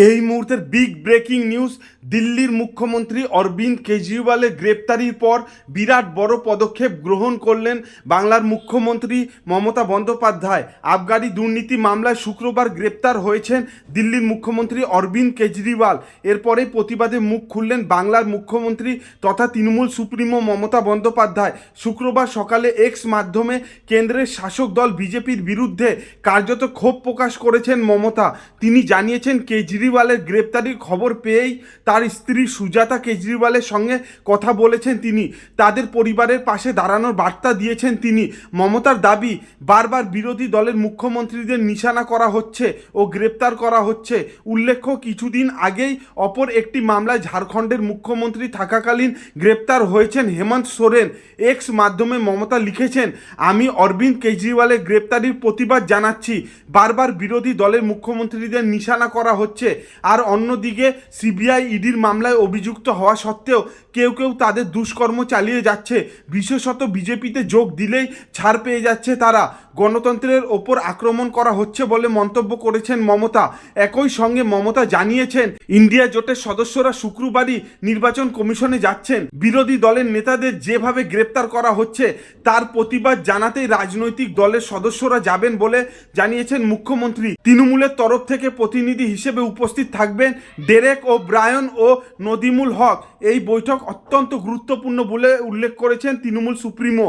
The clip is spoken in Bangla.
এই মুহূর্তের বিগ ব্রেকিং নিউজ। দিল্লির মুখ্যমন্ত্রী অরবিন্দ কেজরিওয়ালের গ্রেপ্তারির পর বিরাট বড় পদক্ষেপ গ্রহণ করলেন বাংলার মুখ্যমন্ত্রী মমতা বন্দ্যোপাধ্যায়। আবগারি দুর্নীতি মামলায় শুক্রবার গ্রেপ্তার হয়েছেন দিল্লির মুখ্যমন্ত্রী অরবিন্দ কেজরিওয়াল। এরপরে প্রতিবাদে মুখ খুললেন বাংলার মুখ্যমন্ত্রী তথা তৃণমূল সুপ্রিমো মমতা বন্দ্যোপাধ্যায়। শুক্রবার সকালে এক্স মাধ্যমে কেন্দ্রের শাসক দল বিজেপির বিরুদ্ধে কার্যত ক্ষোভ প্রকাশ করেছেন মমতা। তিনি জানিয়েছেন কেজরিওয়ালের গ্রেপ্তারির খবর পেয়েই তার স্ত্রী সুজাতা কেজরিওয়ালের সঙ্গে কথা বলেছেন তিনি। তাদের পরিবারের পাশে দাঁড়ানোর বার্তা দিয়েছেন তিনি। মমতার দাবি, বারবার বিরোধী দলের মুখ্যমন্ত্রীদের নিশানা করা হচ্ছে ও গ্রেপ্তার করা হচ্ছে। উল্লেখ্য, কিছুদিন আগেই অপর একটি মামলায় ঝাড়খণ্ডের মুখ্যমন্ত্রী থাকাকালীন গ্রেপ্তার হয়েছেন হেমন্ত সোরেন। এক্স মাধ্যমে মমতা লিখেছেন, আমি অরবিন্দ কেজরিওয়ালের গ্রেপ্তারির প্রতিবাদ জানাচ্ছি। বারবার বিরোধী দলের মুখ্যমন্ত্রীদের নিশানা করা হচ্ছে। আর অন্যদিকে সিবিআই ইডির মামলায় অভিযুক্ত হওয়া সত্ত্বেও কেউ কেউ তাদের দুষ্কর্ম চালিয়ে যাচ্ছে। বিশেষত বিজেপিতে যোগ দিলেই ছাড় পেয়ে যাচ্ছে তারা। গণতন্ত্রের ওপর আক্রমণ করা হচ্ছে বলে মন্তব্য করেছেন মমতা। একই সঙ্গে মমতা জানিয়েছেন, ইন্ডিয়া জোটের সদস্যরা শুক্রবারই নির্বাচন কমিশনে যাচ্ছেন। বিরোধী দলের নেতাদের যেভাবে গ্রেপ্তার করা হচ্ছে তার প্রতিবাদ জানাতেই রাজনৈতিক দলের সদস্যরা যাবেন বলে জানিয়েছেন মুখ্যমন্ত্রী। তৃণমূলের তরফ থেকে প্রতিনিধি হিসেবে উপস্থিত থাকবেন ডেরেক ও ব্রায়ন ও নদিমুল হক। এই বৈঠক অত্যন্ত গুরুত্বপূর্ণ বলে উল্লেখ করেছেন তৃণমূল সুপ্রিমো।